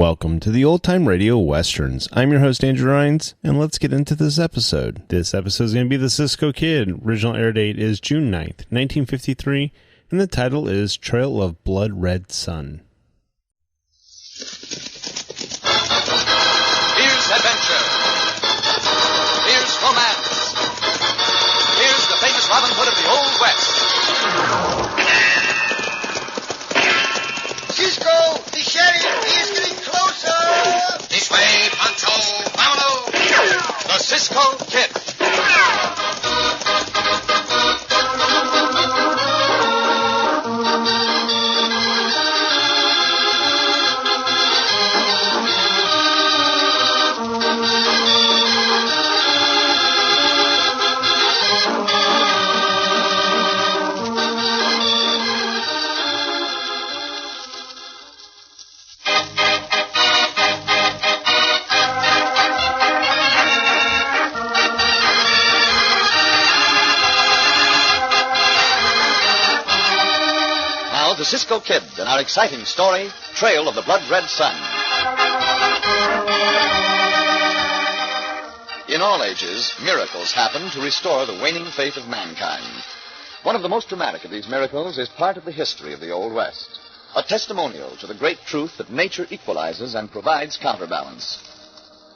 Welcome to the Old Time Radio Westerns. I'm your host, Andrew Rhines, and let's get into this episode. This episode is going to be The Cisco Kid. Original air date is June 9th, 1953, and the title is Trail of Blood Red Sun. Here's adventure. Here's romance. Here's the famous Robin Hood of the Old West. Cisco, the sheriff, he is getting closer. This way, Pancho. Vámonos. The Cisco Kid. The Cisco Kid and our exciting story, Trail of the Blood Red Sun. In all ages, miracles happen to restore the waning faith of mankind. One of the most dramatic of these miracles is part of the history of the Old West, a testimonial to the great truth that nature equalizes and provides counterbalance.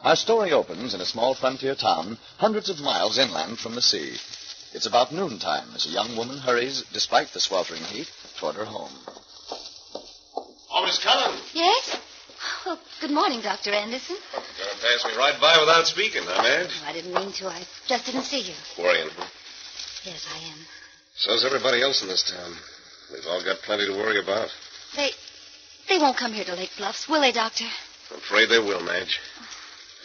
Our story opens in a small frontier town, hundreds of miles inland from the sea. It's about noontime as a young woman hurries, despite the sweltering heat, toward her home. Oh, Miss Cullen. Yes? Well, good morning, Dr. Anderson. You're going to pass me right by without speaking, huh, Madge? Oh, I didn't mean to. I just didn't see you. Worrying, huh? Yes, I am. So's everybody else in this town. We've all got plenty to worry about. They won't come here to Lake Bluffs, will they, Doctor? I'm afraid they will, Madge.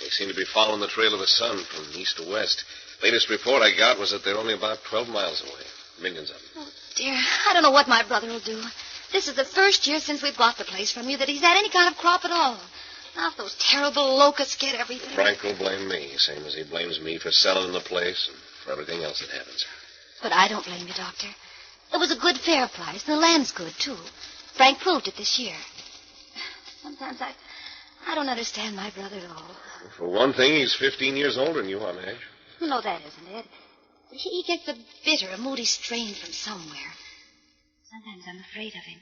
They seem to be following the trail of the sun from east to west. Latest report I got was that they're only about 12 miles away. Millions of them. Oh, dear. I don't know what my brother will do. This is the first year since we bought the place from you that he's had any kind of crop at all. Now, if those terrible locusts get everything. Frank will blame me, same as he blames me for selling the place and for everything else that happens. But I don't blame you, Doctor. It was a good, fair price, and the land's good, too. Frank proved it this year. Sometimes I don't understand my brother at all. For one thing, he's 15 years older than you are, Madge. No, that isn't it. He gets a bitter, a moody strain from somewhere. Sometimes I'm afraid of him.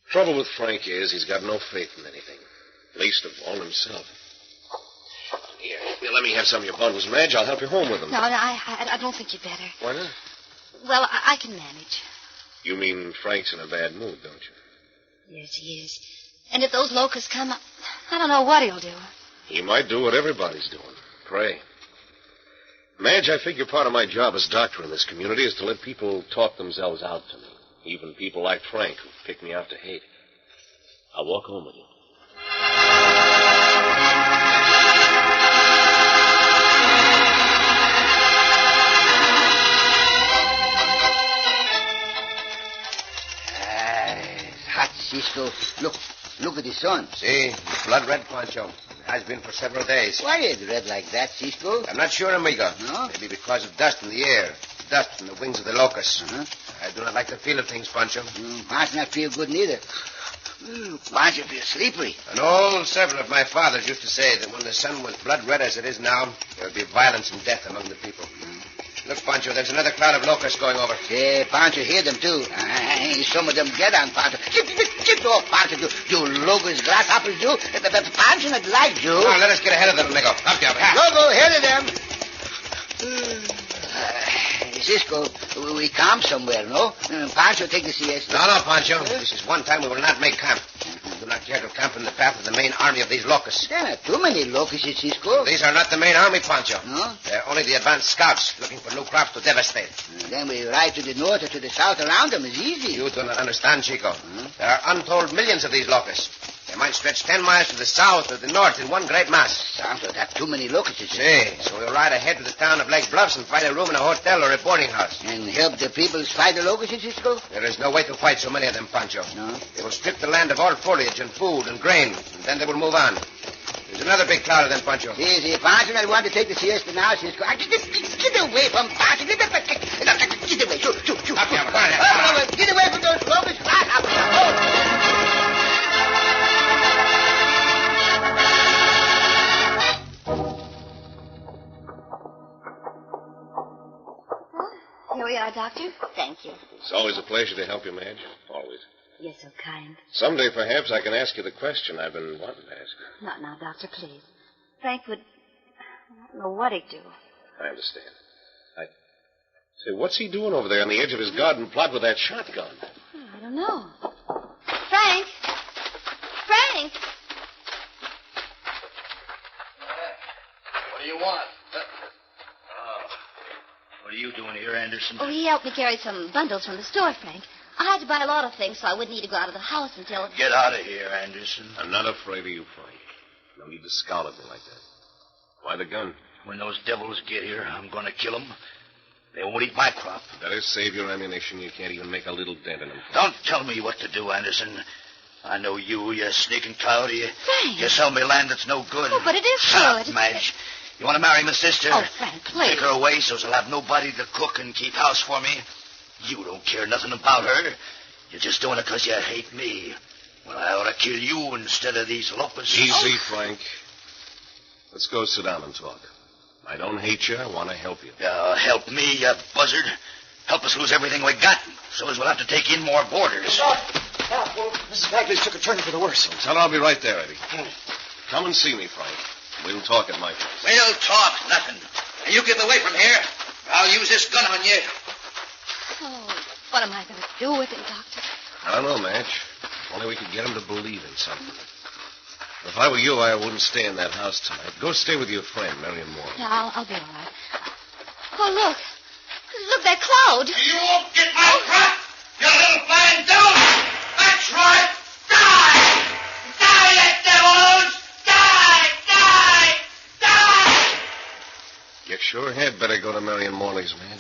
Trouble with Frank is he's got no faith in anything. Least of all himself. Here, let me have some of your bundles, Madge. I'll help you home with them. No, I don't think you'd better. Why not? Well, I can manage. You mean Frank's in a bad mood, don't you? Yes, he is. And if those locusts come, I don't know what he'll do. He might do what everybody's doing. Pray. Madge, I figure part of my job as doctor in this community is to let people talk themselves out to me. Even people like Frank who pick me out to hate. I'll walk home with you. It's hot, Cisco. Look at the sun. See, blood red, Pancho. Has been for several days. Why is it red like that, Cisco? I'm not sure, amigo. No? Maybe because of dust in the air. Dust from the wings of the locusts. Uh-huh. I do not like the feel of things, Pancho. Might not feel good neither. Pancho feels slippery. An old servant of my father's used to say that when the sun was blood red as it is now, there would be violence and death among the people. Look, Pancho, there's another cloud of locusts going over. Yeah, Pancho hear them, too. Some of them get on Pancho. Get off, Pancho. You locust grasshoppers, you. Pancho not like you. Now, let us get ahead of them, amigo. Up, you. Go ahead of them. Cisco, we camp somewhere, no? Pancho take the siesta. No, Pancho. This is one time we will not make camp. We do not care to camp in the path of the main army of these locusts. There are too many locusts, Cisco. These are not the main army, Pancho. No? They're only the advanced scouts looking for new crops to devastate. Then we ride to the north or to the south around them. It's easy. You do not understand, Chico. There are untold millions of these locusts. They might stretch 10 miles to the south or the north in one great mass. Sounds like that too many locusts. See, so we'll ride ahead to the town of Lake Bluffs and find a room in a hotel or a boarding house. And help the people fight the locusts, Cisco? There is no way to fight so many of them, Pancho. No? They will strip the land of all foliage and food and grain, and then they will move on. There's another big cloud of them, Pancho. See, Pancho, I want to take the siesta now, Cisco. Get away from Pancho. Get away. Shoot. Up, yeah, Get away from those locusts. Here we are, Doctor. Thank you. It's always a pleasure to help you, Madge. Always. You're so kind. Someday, perhaps, I can ask you the question I've been wanting to ask you. Not now, Doctor, please. Frank would... I don't know what he'd do. I understand. Say, what's he doing over there on the edge of his garden plot with that shotgun? I don't know. Frank! Frank! What do you want? What are you doing here, Anderson? Oh, he helped me carry some bundles from the store, Frank. I had to buy a lot of things, so I wouldn't need to go out of the house until... Get out of here, Anderson. I'm not afraid of you, Frank. No need to scowl at me like that. Why the gun? When those devils get here, I'm going to kill them. They won't eat my crop. Better save your ammunition. You can't even make a little dent in them. Don't tell me what to do, Anderson. I know you sneaking coyote. Frank! You sell me land that's no good. Oh, but it is Shut good. up, Madge. You want to marry my sister? Oh, Frank, please. Take her away so she'll have nobody to cook and keep house for me. You don't care nothing about her. You're just doing it because you hate me. Well, I ought to kill you instead of these locusts. Easy, Frank. Let's go sit down and talk. I don't hate you. I want to help you. Help me, you buzzard. Help us lose everything we got, so as we'll have to take in more boarders. Well, Mrs. Bagley's took a turn for the worse. Tell her I'll be right there, Eddie. Come and see me, Frank. We'll talk at my place. We'll talk nothing. And you get away from here. I'll use this gun on you. Oh, what am I going to do with him, Doctor? I don't know, Madge. If only we could get him to believe in something. If I were you, I wouldn't stay in that house tonight. Go stay with your friend, Marion Moore. Yeah, I'll be all right. Oh, look. Look, that cloud. You won't get my crop, you little flying devil. That's right. Die! Die, you devils! Die! Die! Die! You sure had better go to Marion Morley's, man.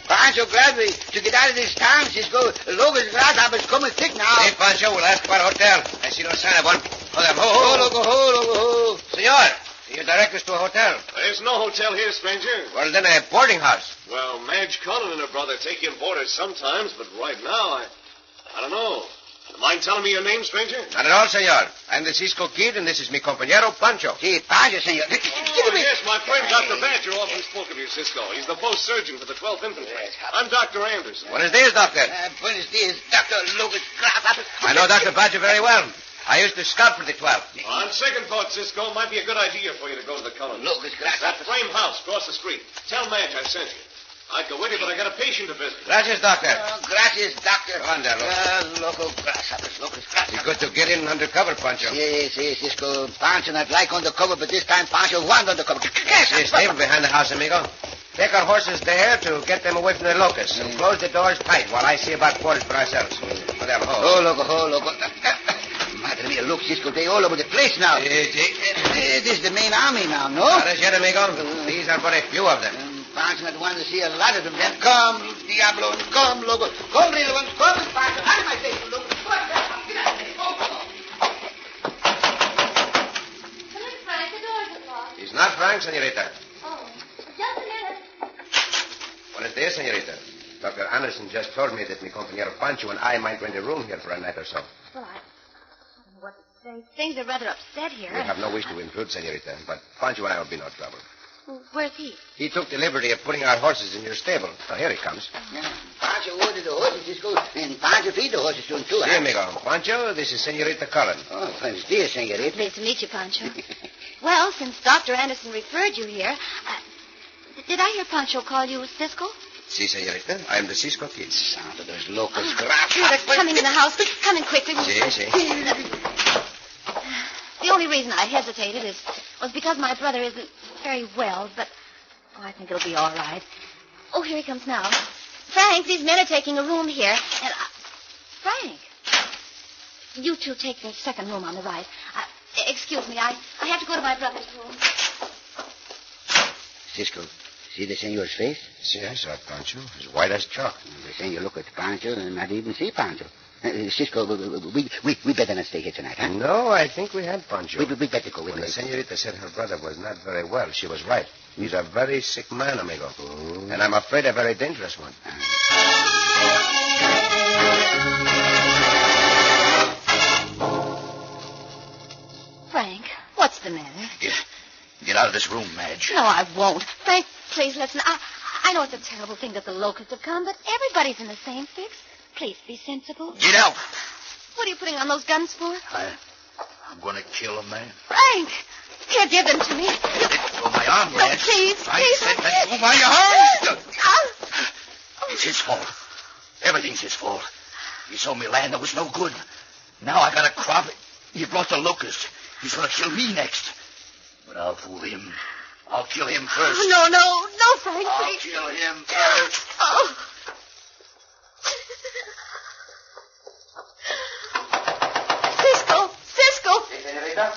Pancho, glad to get out of this town, Cisco. Logan's grasshopper's coming thick now. Hey, Pancho, we'll ask about a hotel. I see no sign of one. Hold on. Ho, Loco, ho. Senor, you direct us to a hotel. There's no hotel here, stranger. Well, then a boarding house. Well, Madge Cullen and her brother take in boarders sometimes, but right now, I don't know. Mind telling me your name, stranger? Not at all, senor. I'm the Cisco Kid, and this is mi compañero, Pancho. Si, Pancho, senor. Oh, yes, my friend Dr. Badger often spoke of you, Cisco. He's the post surgeon for the 12th Infantry. I'm Dr. Anderson. Buenos dias, doctor. Buenos dias, Dr. Logan's grasshopper. I know Dr. Badger very well. I used to scout for the 12th. On second thought, Cisco, it might be a good idea for you to go to the Cullen. Logan's That grasshopper. frame house across the street. Tell Madge I sent you. I'd go with you, but I got a patient to visit. Gracias, doctor. Gracias, Doctor. Come on, Loco. Loco grasshoppers, Loco's It's grasshoppers. good to get in undercover, Pancho. Yes, Cisco. Pancho not like undercover, but this time Pancho want undercover. See a stable behind the house, amigo. Take our horses there to get them away from the locusts and close the doors tight while I see about quarters for ourselves. Whatever. Oh, Loco. Madre mia, look, Cisco, they all over the place now. This is the main army now, no? Not as yet, amigo. These are but a few of them. Pancho not want to see a lot of them. Then come, Diablo, come, Loco. Come, little ones, come, Pancho. Out of my face, Loco. Come on, get out of here. Come in, Frank. The doors are locked. He's not Frank, senorita. Oh, just a minute. Buenos dias, senorita. Dr. Anderson just told me that mi compañero Pancho and I might rent a room here for a night or so. Well, I don't know what to say. Things are rather upset here. We have no wish to intrude, senorita, but Pancho and I will be no trouble. Well, where's he? He took the liberty of putting our horses in your stable. Oh, here he comes. Pancho ordered the horses, Cisco, and Pancho feed the horses to him, too. See, amigo. Pancho, this is Senorita Cullen. Oh, buenos dias, senorita. Pleased to meet you, Pancho. Well, since Dr. Anderson referred you here, did I hear Pancho call you Cisco? Si, senorita. I am the Cisco Kid. Sound of those locals. They're coming in the house. Come in quickly. Si. The only reason I hesitated was because my brother isn't very well, but I think it'll be all right. Oh, here he comes now. Frank, these men are taking a room here, and Frank, you two take the second room on the right. Excuse me, I have to go to my brother's room. Cisco, see the senor's face? Si, I saw it, Pancho. As white as chalk. The senor look at Pancho and not even see Pancho. Cisco, we better not stay here tonight, huh? No, I think we had Pancho. We better go with When me. the senorita said her brother was not very well, she was right. He's a very sick man, amigo. Oh. And I'm afraid a very dangerous one. out of this room, Madge. No, I won't. Frank, please listen. I know it's a terrible thing that the locusts have come, but everybody's in the same fix. Please be sensible. Get out. What are you putting on those guns for? I'm going to kill a man. Frank! Here, give them to me. Let go my arm, No, Madge. please, I please. said let go my arm. Oh. It's his fault. Everything's his fault. He sold me land that was no good. Now I got a crop. He brought the locust. He's going to kill me next. But I'll fool him. I'll kill him first. No, Frank, I'll please. kill him first. Oh. Cisco! Senorita?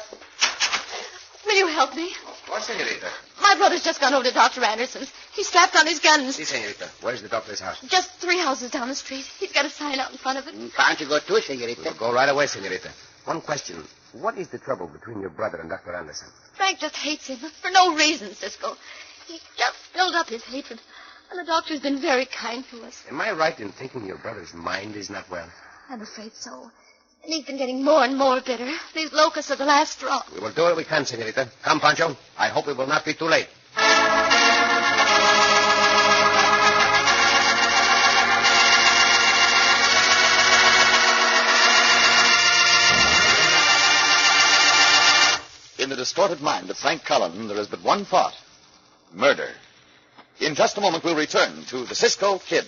Will you help me? Of course, senorita. My brother's just gone over to Dr. Anderson's. He strapped on his guns. Si, senorita. Where's the doctor's house? Just 3 houses down the street. He's got a sign out in front of it. Can't you go too, senorita? We'll go right away, senorita. One question. What is the trouble between your brother and Dr. Anderson? Frank just hates him for no reason, Cisco. He just built up his hatred. And the doctor's been very kind to us. Am I right in thinking your brother's mind is not well? I'm afraid so. And he's been getting more and more bitter. These locusts are the last straw. We will do what we can, senorita. Come, Pancho. I hope it will not be too late. In the distorted mind of Frank Cullen, there is but one thought: murder. In just a moment, we'll return to the Cisco Kid.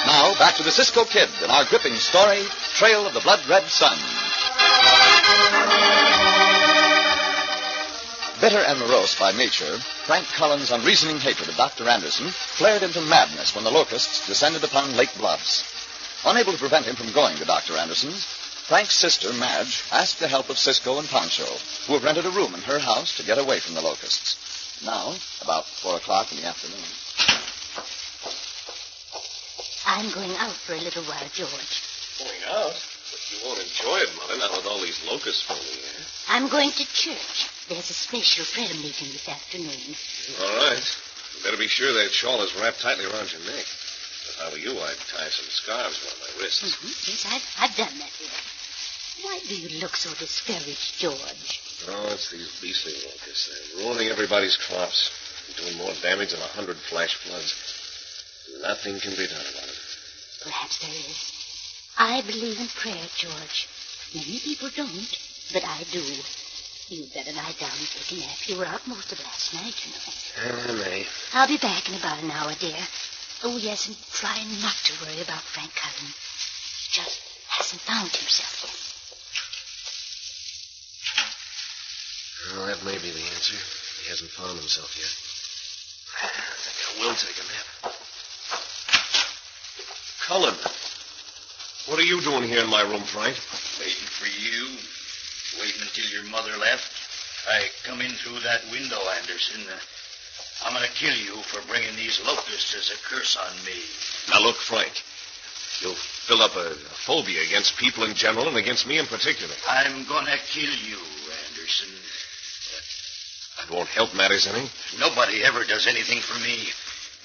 Now, back to the Cisco Kid and our gripping story, Trail of the Blood-Red Sun. Bitter and morose by nature, Frank Cullen's unreasoning hatred of Dr. Anderson flared into madness when the locusts descended upon Lake Bluffs. Unable to prevent him from going to Dr. Anderson's, Frank's sister, Madge, asked the help of Cisco and Pancho, who have rented a room in her house to get away from the locusts. Now, about 4 o'clock in the afternoon. I'm going out for a little while, George. Going out? But you won't enjoy it, Mother, not with all these locusts filling the air. I'm going to church. There's a special prayer meeting this afternoon. All right. You better be sure that shawl is wrapped tightly around your neck. If I were you, I'd tie some scarves around my wrists. Mm-hmm. Yes, I've done that, dear. Why do you look so discouraged, George? Oh, it's these beastly locusts. They're ruining everybody's crops. Doing more damage than 100 flash floods. Nothing can be done about it. Perhaps there is. I believe in prayer, George. Many people don't, but I do. You'd better lie down and take a nap. You were out most of last night, you know. May. I'll be back in about an hour, dear. Oh, yes, and try not to worry about Frank Cullen. He just hasn't found himself yet. Well, that may be the answer. He hasn't found himself yet. I think I will take a nap. Cullen, what are you doing here in my room, Frank? Waiting for you. Waiting until your mother left. I come in through that window, Anderson. I'm going to kill you for bringing these locusts as a curse on me. Now, look, Frank. You'll build up a phobia against people in general and against me in particular. I'm going to kill you, Anderson. That won't help matters any. Nobody ever does anything for me.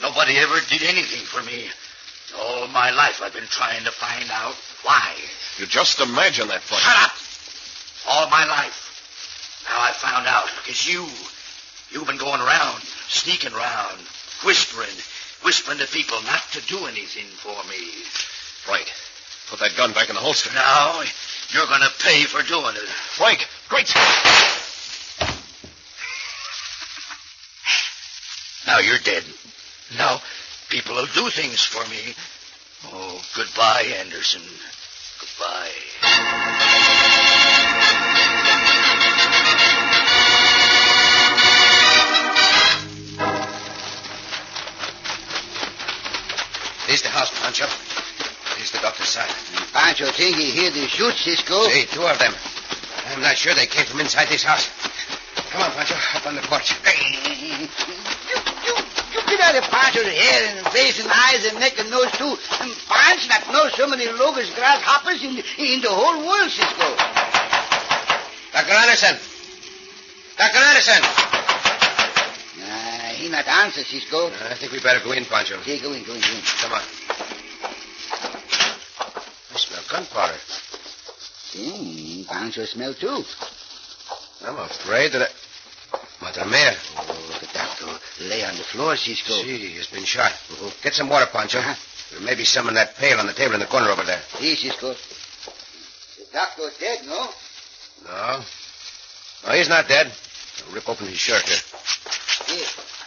Nobody ever did anything for me. All my life I've been trying to find out why. You just imagine that, Frank. Shut up! All my life. Now I found out because you've been going around, sneaking around, whispering to people not to do anything for me. Frank, put that gun back in the holster. Now you're going to pay for doing it. Frank, great. Now you're dead. Now people will do things for me. Oh, goodbye, Anderson. Goodbye. Here's the house, Pancho. Here's the doctor's sign. Pancho think he hear the shoot, Cisco. See, 2 of them. I'm not sure they came from inside this house. Come on, Pancho, up on the porch. You get out of Pancho's hair and face and eyes and neck and nose, too. And Pancho not know so many locust grasshoppers in the whole world, Cisco. Dr. Anderson! Dr. Anderson! He not answer, Cisco. I think we better go in, Pancho. Okay, go in. Come on. I smell gunpowder. Pancho smell, too. I'm afraid that Madre Mia. Oh, the doctor lay on the floor, Cisco. She has been shot. Get some water, Pancho. There may be some in that pail on the table in the corner over there. See, Cisco. The doctor's dead, no? No, he's not dead. I'll rip open his shirt here.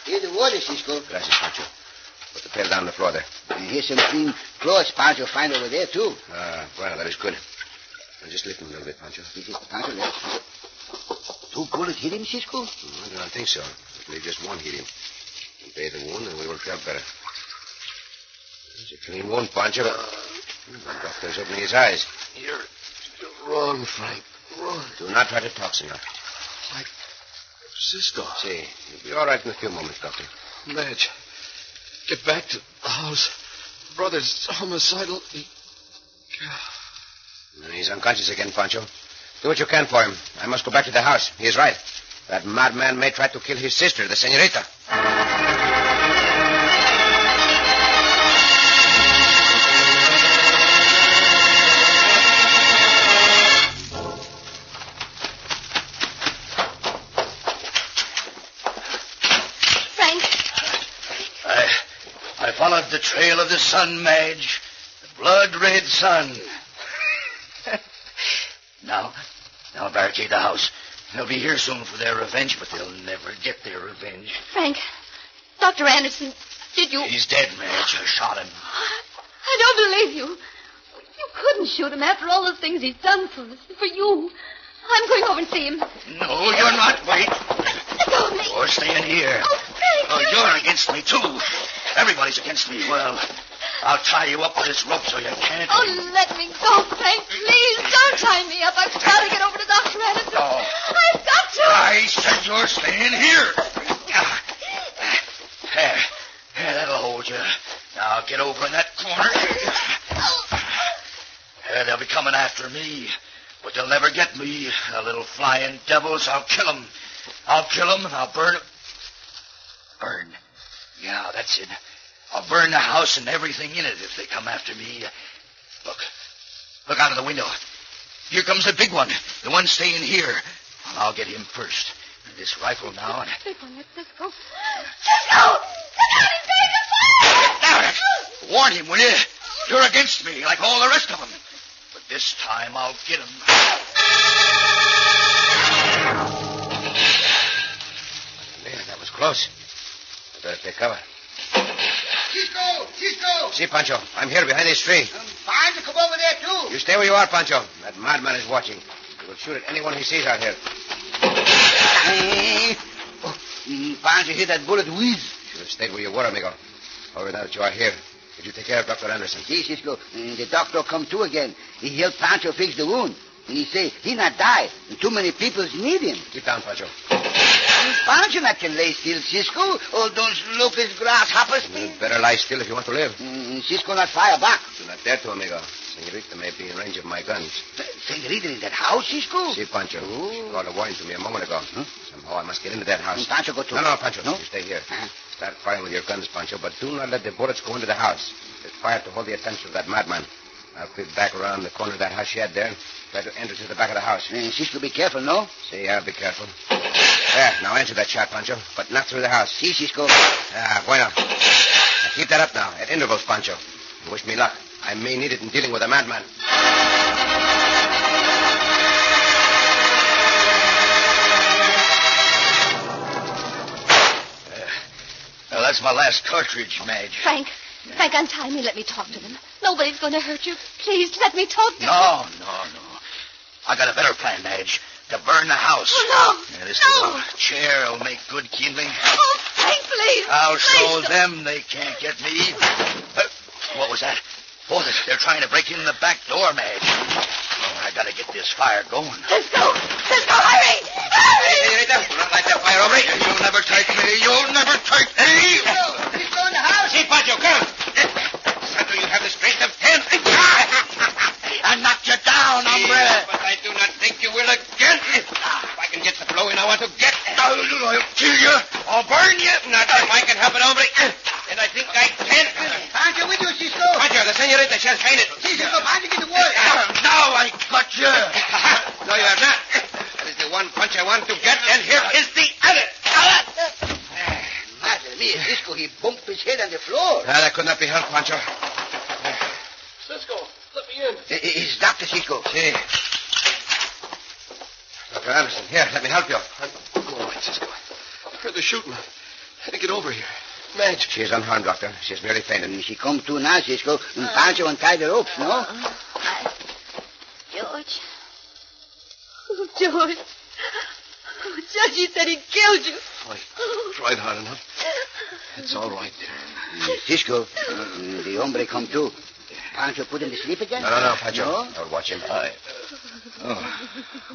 Here's the water, Cisco. Gracias, Pancho. Put the pail down on the floor there. And here's some clean clothes Pancho find over there, too. Well, that is good. Now, just lift him a little bit, Pancho. Pancho, two bullets hit him, Cisco? I do not think so. I believe just one hit him. He bathe the wound, and we will feel better. It's a clean wound, Pancho. The doctor's opening his eyes. You're wrong, Frank. Wrong. Do not try to talk, senor. Cisco. See, you'll be all right in a few moments, Doctor. Madge, get back to the house. Brother's homicidal. He's unconscious again, Pancho. Do what you can for him. I must go back to the house. He is right. That madman may try to kill his sister, the senorita. I followed the trail of the sun, Madge. The blood-red sun. Now barricade the house. They'll be here soon for their revenge, but they'll never get their revenge. Frank, Dr. Anderson, did you... He's dead, Madge. I shot him. I don't believe you. You couldn't shoot him after all the things he's done for us, for you. I'm going over and see him. No, you're not. Wait. Let go of me. You're staying here. Oh, Frank. Oh, you're against me, too. Everybody's against me. Well, I'll tie you up with this rope so you can't... Oh, let me go, Frank. Please, don't tie me up. I've got to get over to Dr. Anderson. Oh. I've got to. I said you're staying here. There, that'll hold you. Now get over in that corner. They'll be coming after me, but they'll never get me. The little flying devils, I'll kill them. I'll kill them, and I'll burn them. Burn. Yeah, that's it. I'll burn the house and everything in it if they come after me. Look out of the window. Here comes the big one. The one staying here. I'll get him first. This rifle now. And... Cisco! Cisco! Cisco! Damn it! Warn him, will you? You're against me, like all the rest of them. But this time I'll get him. Man, that was close. I better take cover. Cisco! See, Pancho, I'm here behind this tree. Pancho, come over there, too. You stay where you are, Pancho. That madman is watching. He will shoot at anyone he sees out here. Pancho hit that bullet whiz. Should have stayed where you were, amigo. However, now that you are here, could you take care of Dr. Anderson? See, Cisco, the doctor come too again. He helped Pancho fix the wound. And he say he not die. And too many people need him. Keep down, Pancho. Pancho not can lay still, Cisco. All those locust grasshoppers. You better lie still if you want to live. Cisco not fire back. Do not dare to, amigo. Senorita may be in range of my guns. Senorita in that house, Cisco? See, Pancho. She called a warning to me a moment ago. Somehow I must get into that house. Pancho go too. No, Pancho. No? You stay here. Start firing with your guns, Pancho, but do not let the bullets go into the house. Set fire to hold the attention of that madman. I'll creep back around the corner of that house shed there and try to enter to the back of the house. Cisco, be careful, no? See, I'll be careful. There, now answer that shot, Pancho, but not through the house. See, Cisco. Bueno. Now keep that up now, at intervals, Pancho. And wish me luck. I may need it in dealing with a madman. Well, that's my last cartridge, Madge. Frank, untie me. Let me talk to them. Nobody's going to hurt you. Please, let me talk to them. No. I got a better plan, Madge. To burn the house. Oh, no. Yeah, this little chair will make good kindling. Oh, Frank, please. I'll show Please them they can't get me. What was that? Oh, they're trying to break in the back door, Madge. Oh, I gotta get this fire going. Cisco, hurry! Senorita, do not light that fire over me. You'll never take me. You'll never take me. I'll kill you. I'll burn you. Not if I can help it, hombre. And I think I can. Pancho, with you, Cisco. Pancho, the senorita, she has fainted. Cisco, Pancho, get the word. Now I got you. No, you have not. That is the one punch I wanted to get, and here is the other. Madre mia, Cisco, he bumped his head on the floor. That could not be helped, Pancho. Cisco, let me in. It's Dr. Cisco. See. Dr. Anderson, here, let me help you. I'm all right, Cisco. I heard the shooting. I had to get over here. Madge. She is unharmed, Doctor. She has merely fainted. She come to now, Cisco, and Pancho untied the ropes, no? George. Oh, George. Oh, Judge, he said he killed you. I tried hard enough. It's all right, dear. Cisco, the hombre come too. Pancho put him to sleep again? No, Pancho. No? I'll watch him.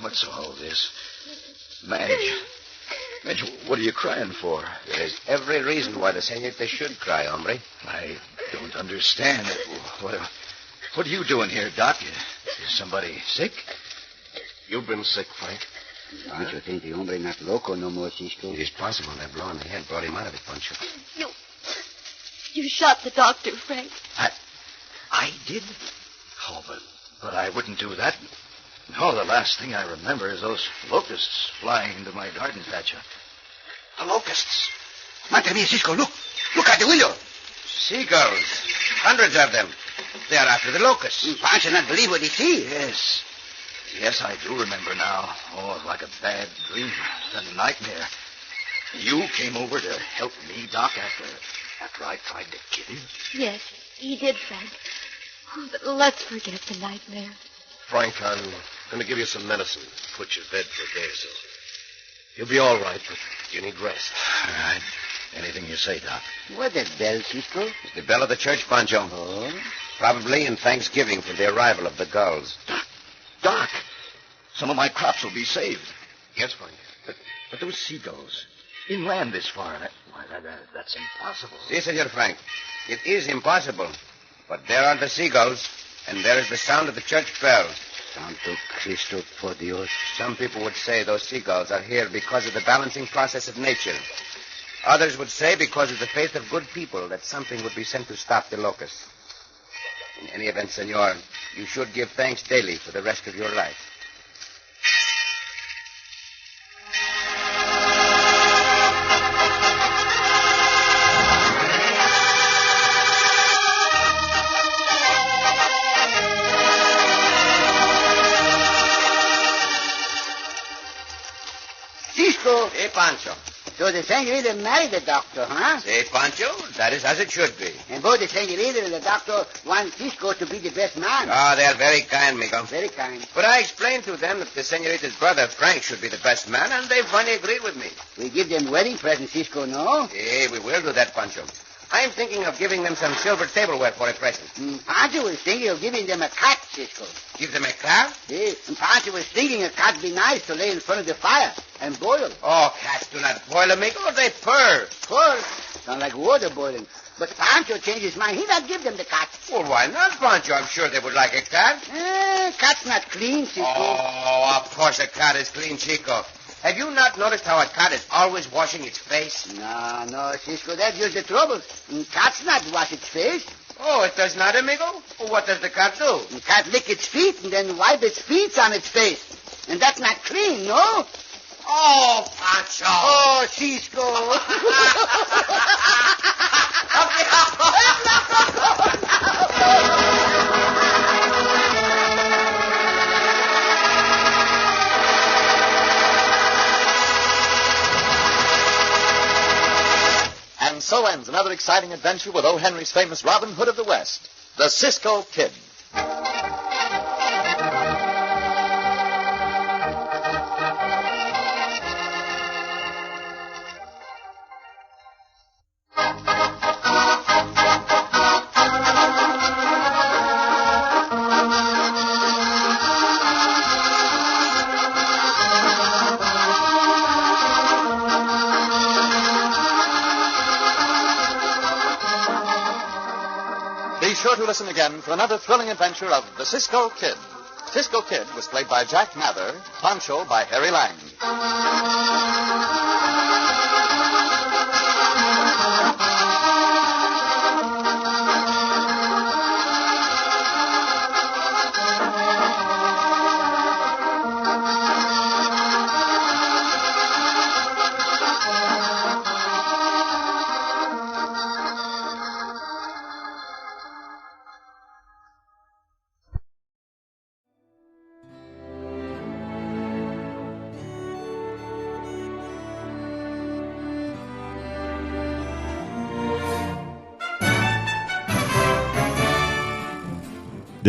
What's all this? Madge, what are you crying for? There's every reason why the senorita should cry, hombre. I don't understand. What are you doing here, Doc? Is somebody sick? You've been sick, Frank. Pancho think the hombre not loco no more, Cisco. It is possible that blow in the head brought him out of it, Pancho. You shot the doctor, Frank. I did? Oh, but I wouldn't do that. No, the last thing I remember is those locusts flying into my garden patch. The locusts. Madre mia, Cisco, look. Look out the window. Seagulls. Hundreds of them. They are after the locusts. Pancho not believe what he see. Yes, I do remember now. Oh, it's like a bad dream. A nightmare. You came over to help me, Doc, after I tried to kill you? Yes, he did, Frank. Oh, but let's forget the nightmare. Frank, I'm going to give you some medicine. Put you to bed for a day or so. You'll be all right, but you need rest. All right. Anything you say, Doc. What that bell, Cisco? It's the bell of the church, Pancho. Oh? Probably in thanksgiving for the arrival of the gulls. Doc, some of my crops will be saved. Yes, Frank. But those seagulls, inland this far, that's impossible. Si, Senor Frank. It is impossible. But there are the seagulls, and there is the sound of the church bells. Santo Cristo por Dios. Some people would say those seagulls are here because of the balancing process of nature. Others would say because of the faith of good people that something would be sent to stop the locusts. In any event, Senor, you should give thanks daily for the rest of your life. Cisco, Hey, Pancho. so the senorita married the doctor, huh? Say, Pancho, that is as it should be. And both the senorita and the doctor want Cisco to be the best man. Ah, they are very kind, Migo. Very kind. But I explained to them that the senorita's brother, Frank, should be the best man, and they finally agreed with me. We give them wedding presents, Cisco, no? Hey, we will do that, Pancho. I'm thinking of giving them some silver tableware for a present. Pancho was thinking of giving them a cat, Cisco. Give them a cat? Yes, and Pancho was thinking a cat be nice to lay in front of the fire and boil. Oh, cats do not boil, amigo. They purr. Purr. Sound like water boiling. But Pancho changed his mind. He not give them the cat. Well, why not, Pancho? I'm sure they would like a cat. Cat's not clean, Cisco. Oh, of course a cat is clean, Chico. Have you not noticed how a cat is always washing its face? No, Cisco, that's just the trouble. Cat's not wash its face. Oh, it does not, amigo? Well, what does the cat do? The cat lick its feet and then wipe its feet on its face. And that's not clean, no? Oh, Pancho. Oh, Cisco. And so ends another exciting adventure with O. Henry's famous Robin Hood of the West, the Cisco Kid. Be sure to listen again for another thrilling adventure of the Cisco Kid. Cisco Kid was played by Jack Mather, Pancho by Harry Lang.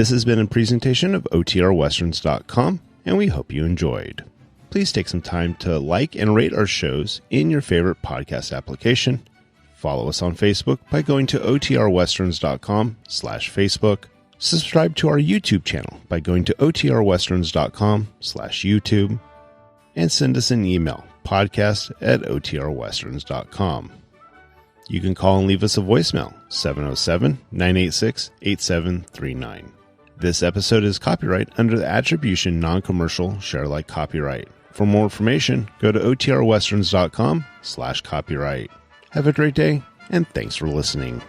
This has been a presentation of OTRWesterns.com, and we hope you enjoyed. Please take some time to like and rate our shows in your favorite podcast application. Follow us on Facebook by going to OTRWesterns.com/Facebook. Subscribe to our YouTube channel by going to OTRWesterns.com/YouTube. And send us an email, podcast@OTRWesterns.com. You can call and leave us a voicemail, 707-986-8739. This episode is copyright under the Attribution Non-Commercial Share Alike Copyright. For more information, go to OTRWesterns.com/copyright. Have a great day, and thanks for listening.